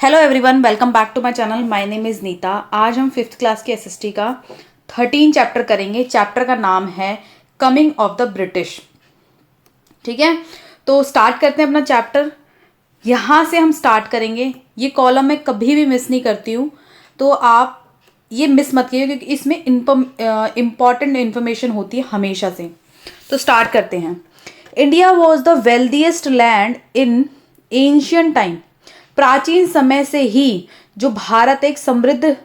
Hello everyone, welcome back to my channel. My name is Neeta. आज हम 5th class के SST का 13 chapter करेंगे। चैप्टर का नाम है कमिंग ऑफ द ब्रिटिश। ठीक है, तो स्टार्ट करते हैं अपना चैप्टर। यहाँ से हम स्टार्ट करेंगे। ये कॉलम मैं कभी भी मिस नहीं करती हूँ, तो आप ये मिस मत कीजिए क्योंकि इसमें इम्पॉर्टेंट इन्फॉर्मेशन होती है हमेशा से। तो स्टार्ट करते हैं। India was the wealthiest land in ancient time. प्राचीन समय से ही जो भारत एक समृद्ध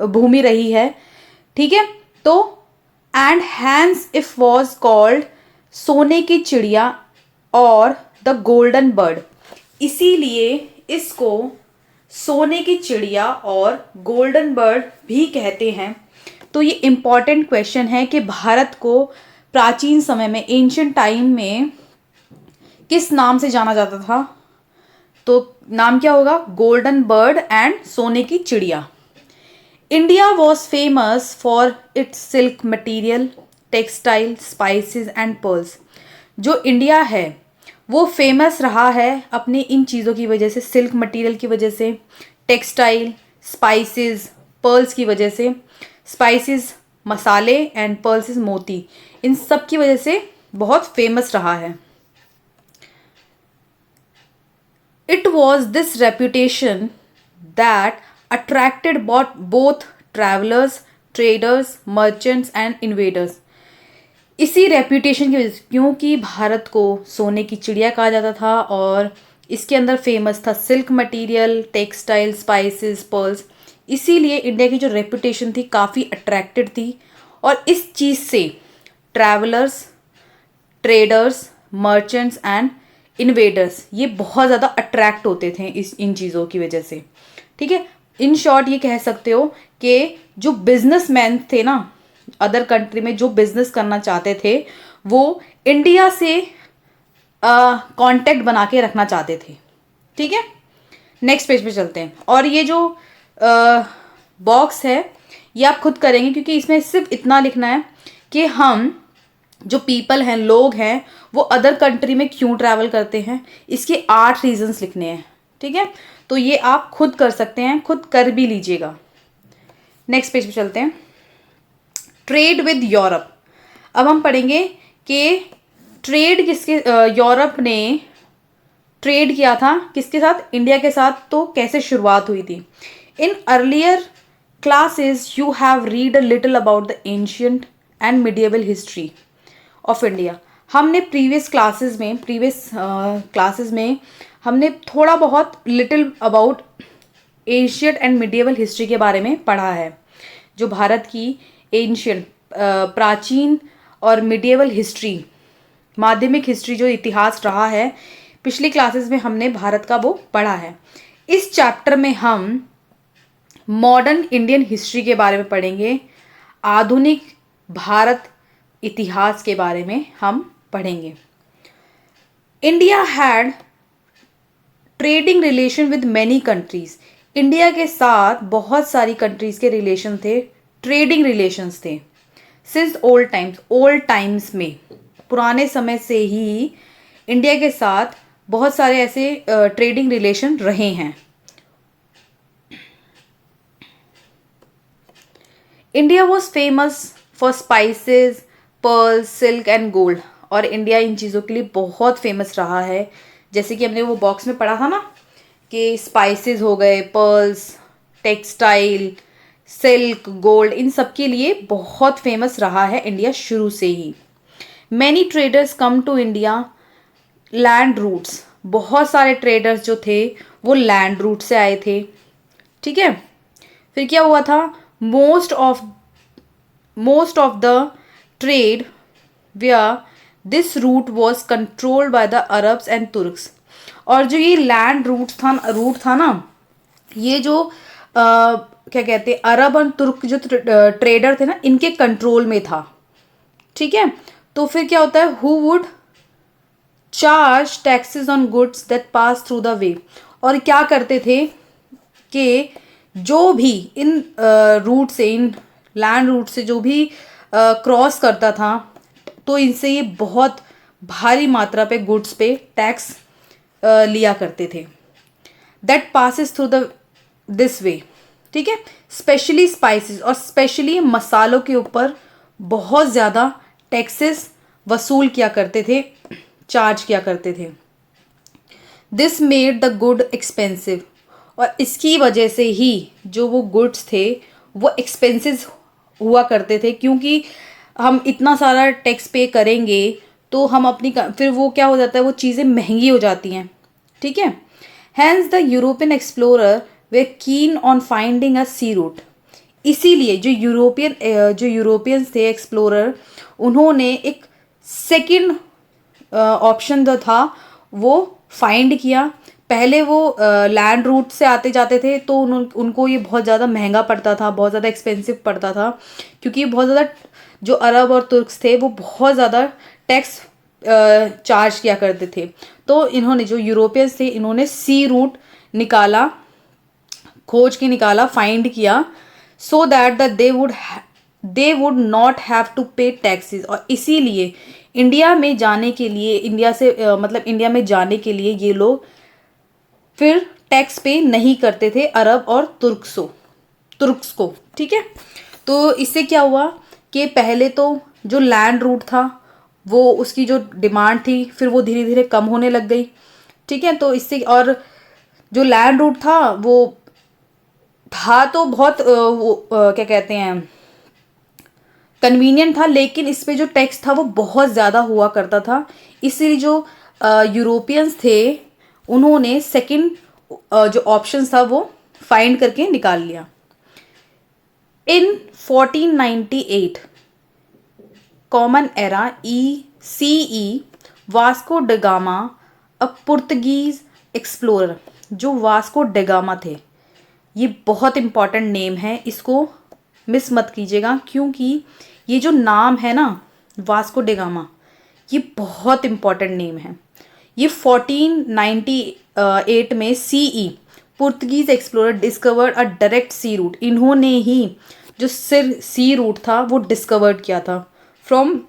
भूमि रही है। ठीक है, तो and hence if was called सोने की चिड़िया और द गोल्डन बर्ड। इसीलिए इसको सोने की चिड़िया और गोल्डन बर्ड भी कहते हैं। तो ये इम्पॉर्टेंट क्वेश्चन है कि भारत को प्राचीन समय में एंशियंट टाइम में किस नाम से जाना जाता था। तो नाम क्या होगा? गोल्डन बर्ड एंड सोने की चिड़िया। India was famous for its silk material, textile, spices and pearls. जो इंडिया है वो फेमस रहा है अपनी इन चीज़ों की वजह से, सिल्क मटीरियल की वजह से, टेक्सटाइल, स्पाइसेस, पर्ल्स की वजह से। स्पाइसेस मसाले एंड पर्ल्स मोती, इन सब की वजह से बहुत फेमस रहा है। It was this reputation that attracted both travelers, traders, merchants and invaders. इसी रेपुटेशन की वजह से, क्योंकि भारत को सोने की चिड़िया कहा जाता था और इसके अंदर फेमस था silk material, textile, spices, pearls, इसीलिए इंडिया की जो रेपुटेशन थी काफ़ी अट्रैक्टेड थी। और इस चीज़ से travellers, traders, merchants and invaders ये बहुत ज़्यादा अट्रैक्ट होते थे इन चीज़ों की वजह से। ठीक है, इन शॉर्ट ये कह सकते हो कि जो बिजनेसमैन थे ना, अदर कंट्री में जो बिजनेस करना चाहते थे वो इंडिया से कांटेक्ट बना के रखना चाहते थे। ठीक है, नेक्स्ट पेज पे चलते हैं। और ये जो बॉक्स है ये आप खुद करेंगे क्योंकि इसमें सिर्फ इतना लिखना है कि हम जो पीपल हैं, लोग हैं, वो अदर कंट्री में क्यों ट्रैवल करते हैं, इसके 8 रीजंस लिखने हैं। ठीक है, तो ये आप खुद कर सकते हैं, खुद कर भी लीजिएगा। नेक्स्ट पेज पे चलते हैं। Trade with Europe. अब हम पढ़ेंगे कि ट्रेड किसके, यूरोप ने ट्रेड किया था किसके साथ? इंडिया के साथ। तो कैसे शुरुआत हुई थी? In earlier classes you have read a little about the ancient and medieval history of India. हमने प्रीवियस क्लासेस में हमने थोड़ा बहुत little about ancient and medieval history के बारे में पढ़ा है। जो भारत की एंशियंट प्राचीन और मिडिएवल हिस्ट्री, माध्यमिक हिस्ट्री, जो इतिहास रहा है, पिछली क्लासेस में हमने भारत का वो पढ़ा है। इस चैप्टर में हम मॉडर्न इंडियन हिस्ट्री के बारे में पढ़ेंगे। आधुनिक भारत इतिहास के बारे में हम पढ़ेंगे। India had trading relation with many countries. India के साथ बहुत सारी कंट्रीज के रिलेशन थे, ट्रेडिंग रिलेशंस थे। सिंस ओल्ड टाइम्स में, पुराने समय से ही इंडिया के साथ बहुत सारे ऐसे ट्रेडिंग रिलेशन रहे हैं। India was famous for spices, pearl, silk and gold. और इंडिया इन चीज़ों के लिए बहुत फेमस रहा है। जैसे कि हमने वो बॉक्स में पढ़ा था ना कि स्पाइसेस हो गए, पर्ल्स, टेक्सटाइल, सिल्क, गोल्ड, इन सब के लिए बहुत फेमस रहा है इंडिया शुरू से ही। Many traders come to India land routes. बहुत सारे ट्रेडर्स जो थे वो लैंड रूट से आए थे। ठीक है, फिर क्या हुआ था? Most of the trade where this route was controlled by the Arabs and Turks। और जो ये लैंड रूट था ना, ये जो क्या कहते हैं, अरब और तुर्क जो ट्रेडर थे ना, इनके कंट्रोल में था। ठीक है, तो फिर क्या होता है? Who would charge taxes on goods that pass through the way. और क्या करते थे कि जो भी इन रूट से, इन लैंड रूट से जो भी क्रॉस करता था, तो इनसे ये बहुत भारी मात्रा पे गुड्स पे टैक्स लिया करते थे। That passes through the this way, ठीक है। स्पेशली स्पाइसेस और स्पेशली मसालों के ऊपर बहुत ज़्यादा टैक्सेस वसूल किया करते थे, चार्ज किया करते थे। This made the good expensive, और इसकी वजह से ही जो वो गुड्स थे वो एक्सपेंसिव हुआ करते थे, क्योंकि हम इतना सारा टैक्स पे करेंगे तो हम अपनी फिर वो क्या हो जाता है, वो चीज़ें महंगी हो जाती हैं, ठीक है। Hence the European explorer were keen on finding a sea route, इसीलिए जो यूरोपियंस थे एक्सप्लोरर, उन्होंने एक सेकंड ऑप्शन जो था वो फाइंड किया। पहले वो लैंड रूट से आते जाते थे तो उनको ये बहुत ज़्यादा महंगा पड़ता था, बहुत ज़्यादा एक्सपेंसिव पड़ता था, क्योंकि बहुत ज़्यादा जो अरब और तुर्क्स थे वो बहुत ज़्यादा टैक्स चार्ज किया करते थे। तो इन्होंने, जो यूरोपियंस थे, इन्होंने सी रूट निकाला, खोज के निकाला, फाइंड किया, so that the they would not have to pay taxes. और इसीलिए इंडिया में जाने के लिए, इंडिया से मतलब इंडिया में जाने के लिए ये लोग फिर टैक्स पे नहीं करते थे, अरब और तुर्क्स को, ठीक है। तो इससे क्या हुआ कि पहले तो जो लैंड रूट था वो, उसकी जो डिमांड थी फिर वो धीरे धीरे कम होने लग गई, ठीक है। तो इससे, और जो लैंड रूट था वो था तो बहुत क्या कहते हैं, कन्वीनियंट था, लेकिन इस पे जो टैक्स था वो बहुत ज़्यादा हुआ करता था। इसलिए जो यूरोपियंस थे उन्होंने सेकंड जो ऑप्शन था वो फाइंड करके निकाल लिया। इन 1498 common era CE, Vasco da Gama, अ पुर्तगीज एक्सप्लोरर। जो वास्को ड गामा थे, ये बहुत इंपॉर्टेंट नेम है, इसको मिस मत कीजिएगा, क्योंकि ये जो नाम है ना वास्को ड गामा, ये बहुत इंपॉर्टेंट नेम है। ये 1498 में CE Portuguese explorer discovered a direct sea route. इन्होंने ही जो सी रूट था वो डिस्कवर्ड किया था फ्रॉम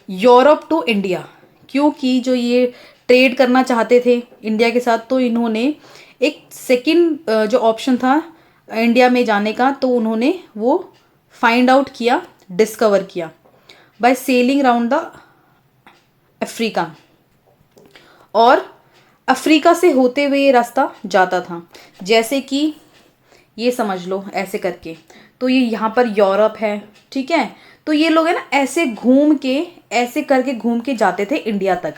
यूरोप टू इंडिया, क्योंकि जो ये ट्रेड करना चाहते थे इंडिया के साथ, तो इन्होंने एक सेकंड जो ऑप्शन था इंडिया में जाने का, तो उन्होंने वो फाइंड आउट किया, डिस्कवर किया by selling round the Africa. और अफ्रीका से होते हुए ये रास्ता जाता था, जैसे कि ये समझ लो ऐसे करके, तो ये यहाँ पर यूरोप है, ठीक है। तो ये लोग है ना ऐसे घूम के, ऐसे करके घूम के जाते थे इंडिया तक।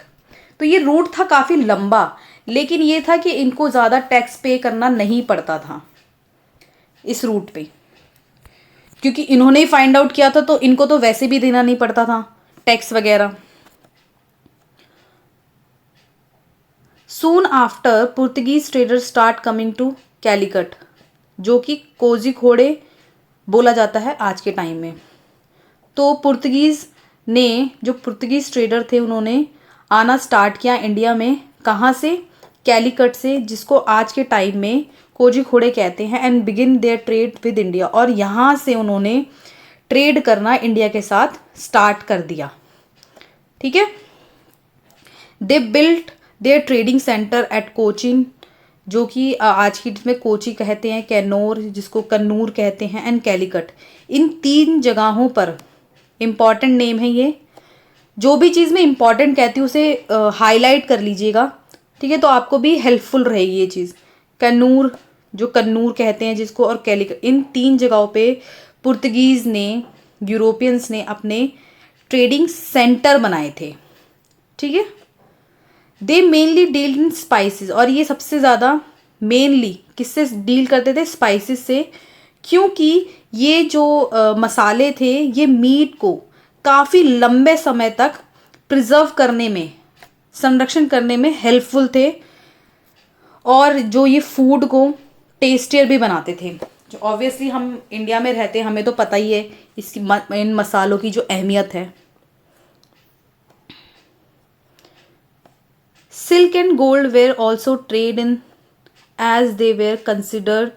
तो ये रूट था काफ़ी लंबा, लेकिन ये था कि इनको ज़्यादा टैक्स पे करना नहीं पड़ता था इस रूट पे, क्योंकि इन्होंने ही फाइंड आउट किया था, तो इनको तो वैसे भी देना नहीं पड़ता था टैक्स वगैरह। Soon after Portuguese trader start coming to Calicut, जो कि कोझिकोडे बोला जाता है आज के टाइम में। तो जो पुर्तगीज ट्रेडर थे उन्होंने आना स्टार्ट किया इंडिया में, कहाँ से, कैलिकट से, जिसको आज के टाइम में कोझिकोडे कहते हैं, and begin their trade with India. और यहाँ से उन्होंने ट्रेड करना इंडिया के साथ स्टार्ट कर दिया, ठीक है। They built their trading centre at Cochin, जो कि आज की डेट में कोची कहते हैं, कैनोर जिसको कन्नूर कहते हैं, एंड कैलिकट। इन 3 जगहों पर इम्पॉर्टेंट नेम है ये। जो भी चीज़ मैं इम्पॉर्टेंट कहती हूँ उसे हाईलाइट कर लीजिएगा, ठीक है, तो आपको भी हेल्पफुल रहेगी ये चीज़। कन्नूर, जो कन्नूर कहते हैं जिसको, और कैलिकट, इन 3 जगहों पे पुर्तगीज़ ने, यूरोपियंस ने अपने ट्रेडिंग सेंटर बनाए थे, ठीक है। दे मेनली डील इन स्पाइसेस, और ये सबसे ज़्यादा मेनली किससे डील करते थे, स्पाइसेस से, क्योंकि ये जो मसाले थे ये मीट को काफ़ी लंबे समय तक प्रिजर्व करने में, संरक्षण करने में हेल्पफुल थे, और जो ये फूड को टेस्टियर भी बनाते थे। जो ऑब्वियसली हम इंडिया में रहते हैं, हमें तो पता ही है इसकी इन मसालों की जो अहमियत है। Silk and gold were also traded in, as they were considered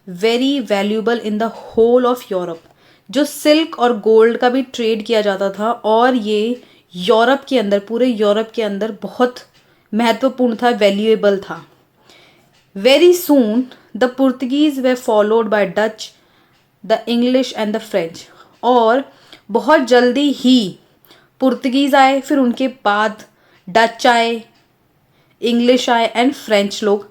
very valuable in the whole of Europe. जो सिल्क और गोल्ड का भी ट्रेड किया जाता था, और ये यूरोप के अंदर, पूरे यूरोप के अंदर बहुत महत्वपूर्ण था, वैल्यूएबल था। Very soon the Portuguese way followed by Dutch, the English and the French. और बहुत जल्दी ही पुर्तगीज़ आए, फिर उनके बाद डच आए, इंग्लिश आए एंड फ्रेंच लोग,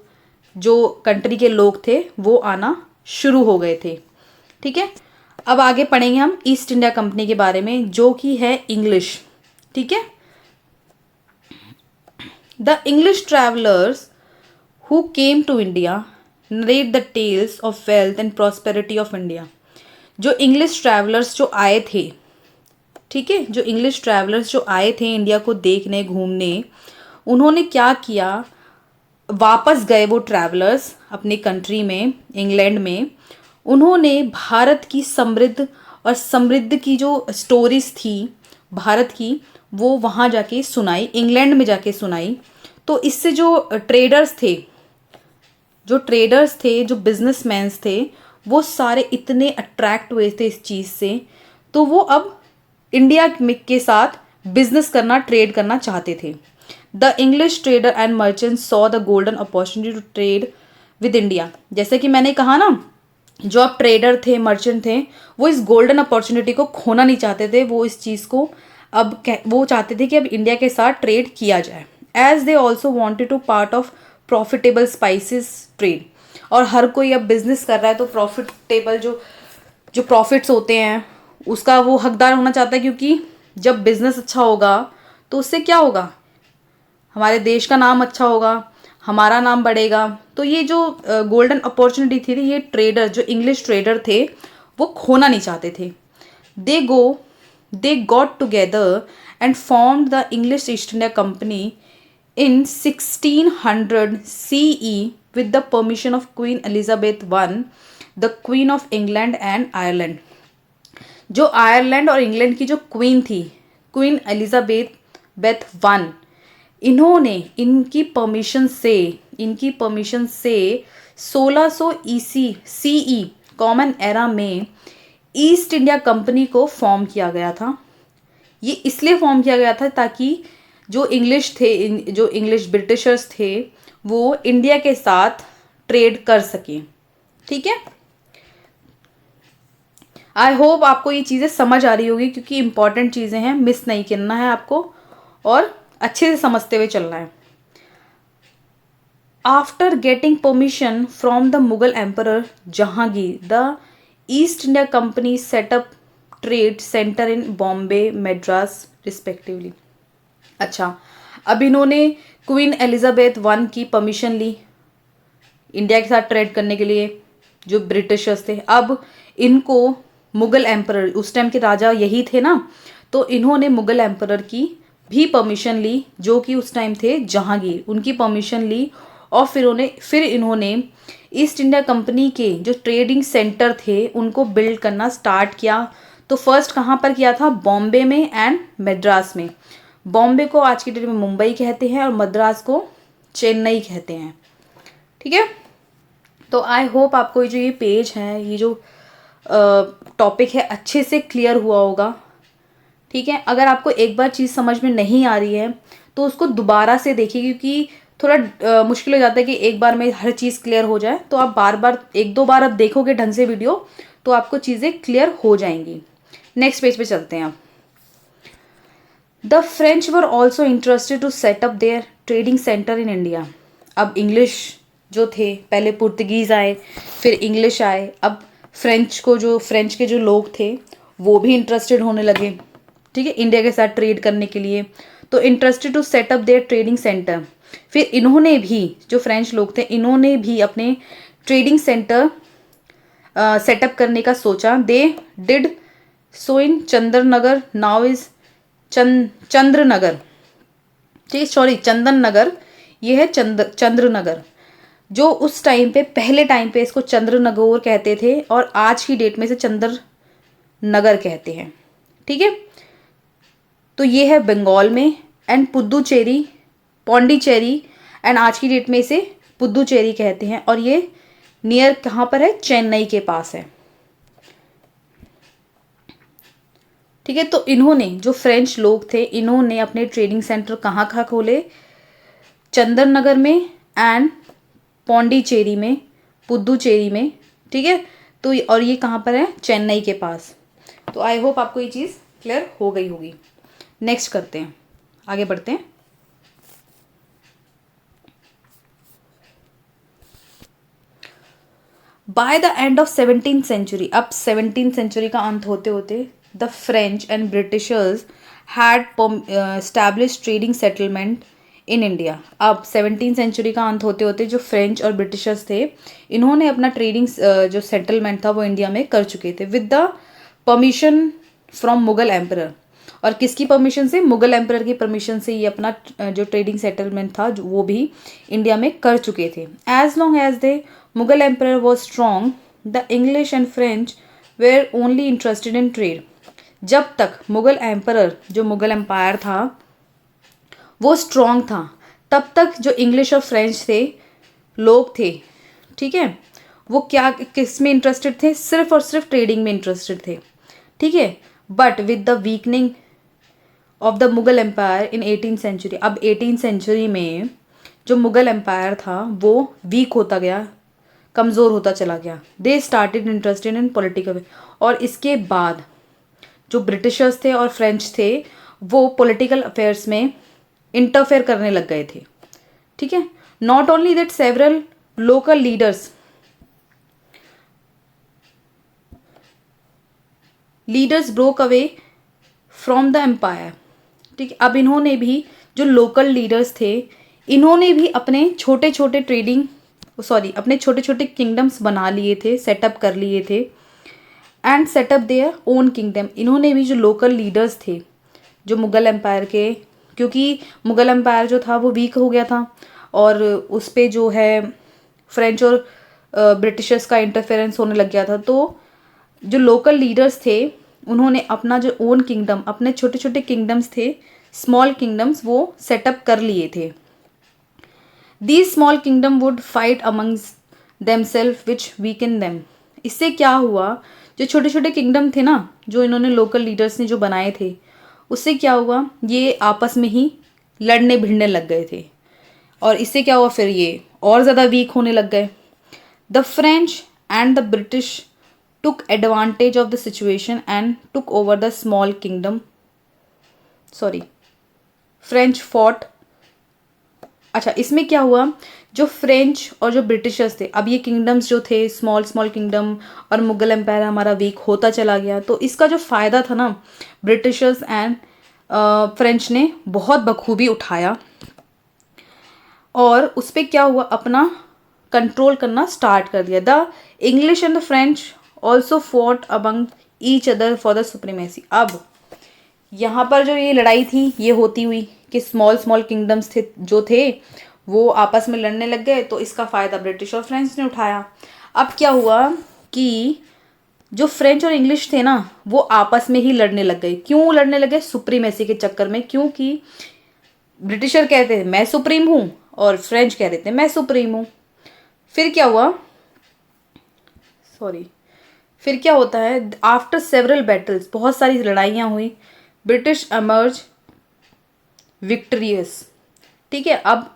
जो कंट्री के लोग थे वो आना शुरू हो गए थे। ठीक है, अब आगे पढ़ेंगे हम ईस्ट इंडिया कंपनी के बारे में, जो कि है इंग्लिश। ठीक है, the English travellers who came to India narrate the tales of wealth and prosperity of India. जो इंग्लिश ट्रैवलर्स जो आए थे, ठीक है, जो इंग्लिश ट्रैवलर्स जो आए थे इंडिया को देखने घूमने, उन्होंने क्या किया, वापस गए वो ट्रैवलर्स अपनी कंट्री में, इंग्लैंड में। उन्होंने भारत की समृद्ध की जो स्टोरीज थी भारत की, वो वहाँ जाके सुनाई, इंग्लैंड में जाके सुनाई। तो इससे जो ट्रेडर्स थे, जो बिजनेसमैन्स थे, वो सारे इतने अट्रैक्ट हुए थे इस चीज़ से, तो वो अब इंडिया के साथ बिजनेस करना, ट्रेड करना चाहते थे। The English trader and merchant saw the golden opportunity to trade with India. जैसे कि मैंने कहा ना, जो अब ट्रेडर थे, मर्चेंट थे, वो इस गोल्डन अपॉर्चुनिटी को खोना नहीं चाहते थे। वो इस चीज़ को वो चाहते थे कि अब इंडिया के साथ ट्रेड किया जाए। As they also wanted to part of profitable spices trade. और हर कोई अब बिजनेस कर रहा है, तो प्रॉफिटेबल जो प्रॉफिट्स होते हैं उसका वो हकदार होना चाहता है, क्योंकि जब बिजनेस अच्छा होगा तो उससे क्या होगा, हमारे देश का नाम अच्छा होगा, हमारा नाम बढ़ेगा। तो ये जो गोल्डन अपॉर्चुनिटी थी, ये ट्रेडर, जो इंग्लिश ट्रेडर थे, वो खोना नहीं चाहते थे। They got together and formed the English east India company in 1600 CE with the permission of Queen Elizabeth I, the Queen of England and Ireland। जो आयरलैंड और इंग्लैंड की जो क्वीन थी, क्वीन एलिजाबेथ वन, इन्होंने इनकी permission से 1600 CE common era में east India company को फॉर्म किया गया था। ये इसलिए फॉर्म किया गया था ताकि जो इंग्लिश ब्रिटिशर्स थे, वो इंडिया के साथ ट्रेड कर सकें। ठीक है, आई होप आपको ये चीज़ें समझ आ रही होगी, क्योंकि इंपॉर्टेंट चीज़ें हैं, मिस नहीं करना है आपको और अच्छे से समझते हुए चलना है। After getting permission from the Mughal emperor Jahangir, the east India company setup trade centre in Bombay, Madras respectively. अच्छा, अब इन्होंने क्वीन एलिजाबेथ वन की परमिशन ली इंडिया के साथ ट्रेड करने के लिए, जो ब्रिटिशर्स थे। अब इनको मुगल एम्परर, उस टाइम के राजा यही थे ना, तो इन्होंने मुगल एम्परर की भी परमिशन ली, जो कि उस टाइम थे जहांगीर, उनकी परमिशन ली। और फिर इन्होंने ईस्ट इंडिया कंपनी के जो ट्रेडिंग सेंटर थे उनको बिल्ड करना स्टार्ट किया। तो फर्स्ट कहाँ पर किया था, बॉम्बे में एंड मद्रास में। बॉम्बे को आज की डेट में मुंबई कहते हैं और मद्रास को चेन्नई कहते हैं। ठीक है, तो आई होप आपको ये पेज है, ये जो टॉपिक है, अच्छे से क्लियर हुआ होगा। ठीक है, अगर आपको एक बार चीज़ समझ में नहीं आ रही है तो उसको दोबारा से देखिए, क्योंकि थोड़ा मुश्किल हो जाता है कि एक बार में हर चीज़ क्लियर हो जाए। तो आप बार बार, एक दो बार आप देखोगे ढंग से वीडियो, तो आपको चीज़ें क्लियर हो जाएंगी। नेक्स्ट पेज पे चलते हैं आप। The French were also interested to set up their trading centre in India. अब इंग्लिश जो थे, पहले पुर्तगीज़ आए, फिर इंग्लिश आए, अब फ्रेंच के जो लोग थे वो भी इंटरेस्टेड होने लगे, ठीक है, इंडिया के साथ ट्रेड करने के लिए। तो interested to set up their trading centre. फिर इन्होंने भी, जो फ्रेंच लोग थे, इन्होंने भी अपने ट्रेडिंग सेंटर सेटअप करने का सोचा। They did so in Chandranagar, now is Chandranagar, ठीक, सॉरी चंदन नगर, ये है चंद्रनगर, जो उस टाइम पे, पहले टाइम पे इसको चंद्रनगौर कहते थे और आज की डेट में इसे चंद्रनगर कहते हैं। ठीक है, तो ये है बंगाल में, एंड पुदुचेरी, पौंडीचेरी, एंड आज की डेट में इसे पुदुचेरी कहते हैं। और ये नियर कहाँ पर है, चेन्नई के पास है। ठीक है, तो इन्होंने, जो फ्रेंच लोग थे, इन्होंने अपने ट्रेडिंग सेंटर कहाँ खोले, चंद्रनगर में एंड पौंडीचेरी में पुदुचेरी में, ठीक है। तो और ये कहाँ पर है, चेन्नई के पास। तो आई होप आपको ये चीज़ क्लियर हो गई होगी। नेक्स्ट करते हैं, आगे बढ़ते हैं। By the end of 17th century, अब 17th सेंचुरी का अंत होते होते the French and Britishers had establish trading settlement in India. अब 17th सेंचुरी का अंत होते होते जो फ्रेंच और ब्रिटिशर्स थे, इन्होंने अपना ट्रेडिंग जो सेटलमेंट था वो इंडिया में कर चुके थे with the permission from Mughal emperor. और किसकी परमिशन से, मुगल एम्परर की परमिशन से ये अपना जो ट्रेडिंग सेटलमेंट था वो भी इंडिया में कर चुके थे। As long as the Mughal emperor was strong, the English and French were only interested in trade. जब तक मुगल एम्परर, जो मुगल एम्पायर था वो स्ट्रॉन्ग था, तब तक जो इंग्लिश और फ्रेंच थे लोग थे, ठीक है, वो क्या किस में इंटरेस्टेड थे, सिर्फ और सिर्फ ट्रेडिंग में इंटरेस्टेड थे, ठीक है। But with the weakening of the Mughal empire in 18th century, अब 18th सेंचुरी में जो मुगल एम्पायर था वो वीक होता गया, कमज़ोर होता चला गया। They started interested in political, और इसके बाद जो ब्रिटिशर्स थे और फ्रेंच थे वो पॉलिटिकल अफेयर्स में इंटरफेयर करने लग गए थे, ठीक है। Not only that several local leaders broke away from the empire, ठीक है। अब इन्होंने भी, जो लोकल लीडर्स थे, इन्होंने भी अपने छोटे छोटे अपने छोटे छोटे किंगडम्स बना लिए थे, सेटअप कर लिए थे, and setup their own kingdom. इन्होंने भी, जो लोकल लीडर्स थे जो मुगल एम्पायर के, क्योंकि मुगल एम्पायर जो था वो वीक हो गया था और उस पर जो है फ्रेंच और ब्रिटिशर्स का इंटरफेरेंस होने लग गया था, तो जो लोकल लीडर्स थे उन्होंने अपना जो ओन किंगडम, अपने छोटे छोटे किंगडम्स थे, स्मॉल किंगडम्स, वो सेटअप कर लिए थे। These small kingdom would fight amongst themselves which weaken them. इससे क्या हुआ, जो छोटे छोटे किंगडम थे ना, जो इन्होंने लोकल लीडर्स ने जो बनाए थे, उससे क्या हुआ, ये आपस में ही लड़ने भिड़ने लग गए थे, और इससे क्या हुआ, फिर ये और ज़्यादा वीक होने लग गए। The French and the British took advantage of the situation and took over the small kingdom. French fought. अच्छा, इसमें क्या हुआ, जो फ्रेंच और जो ब्रिटिशर्स थे, अब ये किंगडम्स जो थे स्मॉल स्मॉल किंगडम, और मुगल एम्पायर हमारा वीक होता चला गया, तो इसका जो फ़ायदा था ना, ब्रिटिशर्स एंड फ्रेंच ने बहुत बखूबी उठाया, और उस पर क्या हुआ, अपना कंट्रोल करना स्टार्ट कर दिया। The English and the French also fought among each other for the supremacy. अब यहाँ पर जो ये लड़ाई थी ये होती हुई कि स्मॉल स्मॉल किंगडम्स थे जो थे वो आपस में लड़ने लग गए, तो इसका फ़ायदा ब्रिटिश और फ्रेंच ने उठाया। अब क्या हुआ कि जो फ्रेंच और इंग्लिश थे ना वो आपस में ही लड़ने लग गए। क्यों लड़ने लगे, सुप्रीमेसी के चक्कर में, क्योंकि ब्रिटिशर कहते थे मैं सुप्रीम हूँ और फ्रेंच कह रहे थे मैं सुप्रीम हूँ। फिर क्या हुआ, फिर क्या होता है, आफ्टर सेवरल बैटल्स, बहुत सारी लड़ाइयाँ हुई, ब्रिटिश एमर्ज विक्टोरियस, ठीक है। अब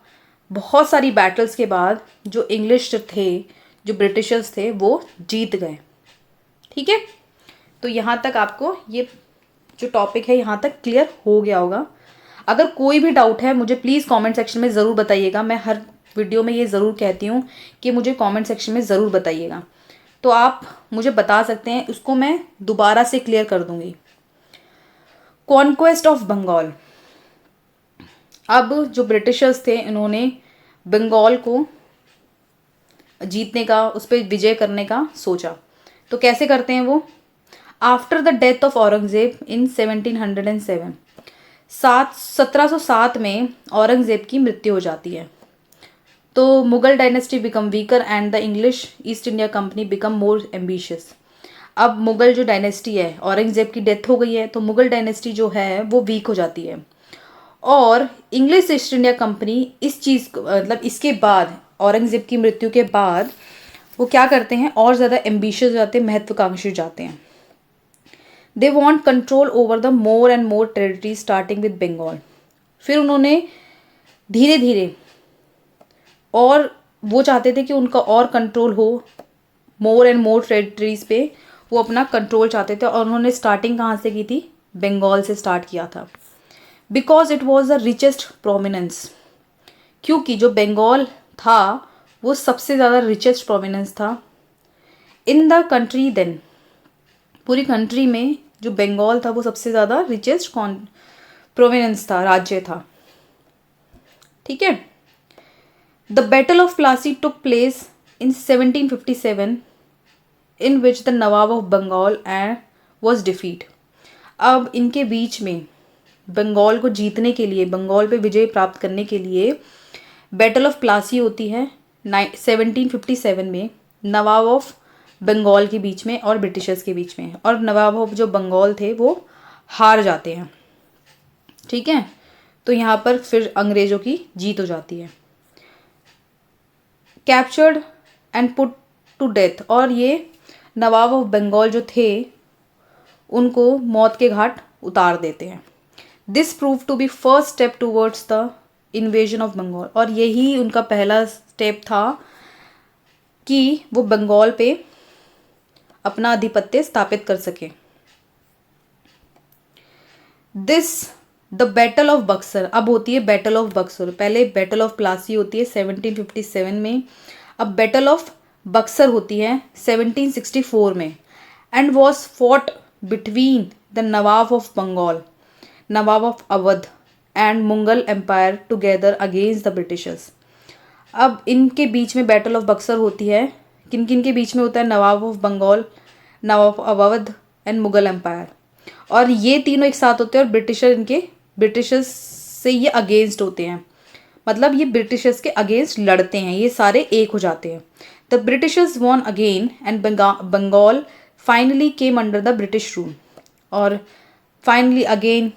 बहुत सारी बैटल्स के बाद जो इंग्लिश थे, जो ब्रिटिशर्स थे, वो जीत गए, ठीक है। तो यहाँ तक आपको ये जो टॉपिक है यहाँ तक क्लियर हो गया होगा। अगर कोई भी डाउट है मुझे प्लीज़ कमेंट सेक्शन में ज़रूर बताइएगा। मैं हर वीडियो में ये ज़रूर कहती हूँ कि मुझे कमेंट सेक्शन में ज़रूर बताइएगा, तो आप मुझे बता सकते हैं, उसको मैं दोबारा से क्लियर कर दूंगी। कॉन्क्वेस्ट ऑफ बंगाल, अब जो ब्रिटिशर्स थे इन्होंने बंगाल को जीतने का, उस पर विजय करने का सोचा। तो कैसे करते हैं वो, after the death of Aurangzeb in 1707, 1707 में औरंगजेब की मृत्यु हो जाती है, तो Mughal dynasty become weaker and the English east India company become more ambitious. अब मुगल जो डायनेस्टी है, औरंगजेब की डेथ हो गई है तो मुगल डायनेस्टी जो है वो वीक हो जाती है, और इंग्लिश ईस्ट इंडिया कंपनी इस चीज़ को, मतलब इसके बाद, औरंगजेब की मृत्यु के बाद वो क्या करते हैं, और ज़्यादा एम्बिशियस जाते हैं, महत्वाकांक्षी जाते हैं। They want control over the more and more territory starting with Bengal. फिर उन्होंने धीरे धीरे और वो चाहते थे कि उनका और कंट्रोल हो, मोर एंड मोर टेरिटरीज पे वो अपना कंट्रोल चाहते थे। और उन्होंने स्टार्टिंग कहाँ से की थी? बंगाल से स्टार्ट किया था, because it was the richest prominence. क्योंकि जो बंगाल था वो सबसे ज़्यादा रिचेस्ट प्रोमिनेंस था इन द कंट्री देन। पूरी कंट्री में जो बंगाल था वो सबसे ज़्यादा रिचेस्ट प्रोविनेंस था, राज्य था। ठीक है। The battle of Plassey took place in 1757 in which the nawab of Bengal and was defeat. अब इनके बीच में बंगाल को जीतने के लिए, बंगाल पे विजय प्राप्त करने के लिए बैटल ऑफ प्लासी होती है 1757 में नवाब ऑफ बंगाल के बीच में और ब्रिटिशर्स के बीच में। और नवाब ऑफ जो बंगाल थे वो हार जाते हैं। ठीक है। तो यहाँ पर फिर अंग्रेज़ों की जीत हो जाती है। Captured and put to death. और ये नवाब ऑफ बंगाल जो थे उनको मौत के घाट उतार देते हैं। This prove to be first step towards the invasion of Bengal. और यही उनका पहला स्टेप था कि वो बंगाल पे अपना आधिपत्य स्थापित कर सके। This the battle of Buxar. अब होती है बैटल ऑफ बक्सर। पहले बैटल ऑफ प्लासी होती है 1757 में, अब बैटल ऑफ बक्सर होती है 1764 में। And was fought between the nawab of Bengal, Nawab of Awadh and Mughal empire together against the britishers. अब इनके बीच में बैटल ऑफ बक्सर होती है। किन किन के बीच में होता है? Nawab of Bengal, Nawab of Awadh and Mughal empire. और ये तीनों एक साथ होते हैं और ब्रिटिशर्स से ये अगेंस्ट होते हैं। मतलब ये ब्रिटिशर्स के अगेंस्ट लड़ते हैं, ये सारे एक हो जाते हैं। The britishers won again and Bengal finally came under the British rule. और फाइनली अगेन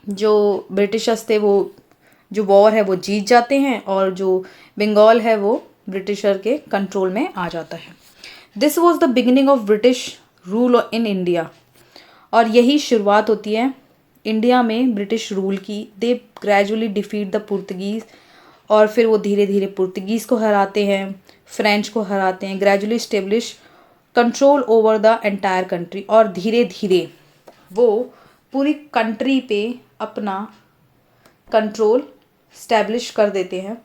जो ब्रिटिशर्स थे वो जो वॉर है वो जीत जाते हैं और जो बंगाल है वो ब्रिटिशर के कंट्रोल में आ जाता है। This was the beginning of British rule in India. और यही शुरुआत होती है इंडिया में ब्रिटिश रूल की। दे ग्रेजुअली डिफीट द पुर्तगीज़। और फिर वो धीरे धीरे पुर्तगीज़ को हराते हैं, फ्रेंच को हराते हैं। Gradually establish control over the entire country. और धीरे धीरे वो पूरी कंट्री पे अपना कंट्रोल स्टैब्लिश कर देते हैं।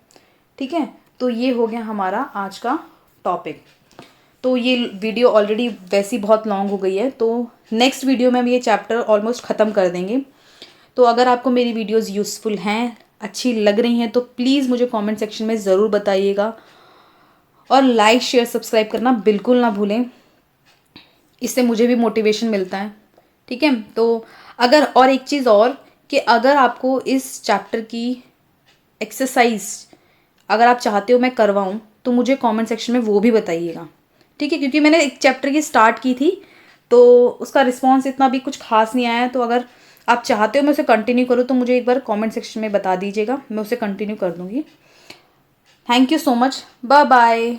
ठीक है। तो ये हो गया हमारा आज का टॉपिक। तो ये वीडियो ऑलरेडी वैसी बहुत लॉन्ग हो गई है, तो नेक्स्ट वीडियो में हम ये चैप्टर ऑलमोस्ट ख़त्म कर देंगे। तो अगर आपको मेरी वीडियोस यूज़फुल हैं, अच्छी लग रही हैं, तो प्लीज़ मुझे कमेंट सेक्शन में ज़रूर बताइएगा। और लाइक शेयर सब्सक्राइब करना बिल्कुल ना भूलें, इससे मुझे भी मोटिवेशन मिलता है। ठीक है। तो अगर और एक चीज़ और कि अगर आपको इस चैप्टर की एक्सरसाइज अगर आप चाहते हो मैं करवाऊँ तो मुझे कमेंट सेक्शन में वो भी बताइएगा। ठीक है। क्योंकि मैंने एक चैप्टर की स्टार्ट की थी तो उसका रिस्पांस इतना भी कुछ खास नहीं आया। तो अगर आप चाहते हो मैं उसे कंटिन्यू करूँ तो मुझे एक बार कमेंट सेक्शन में बता दीजिएगा, मैं उसे कंटिन्यू कर दूँगी। Thank you so much. Bye bye.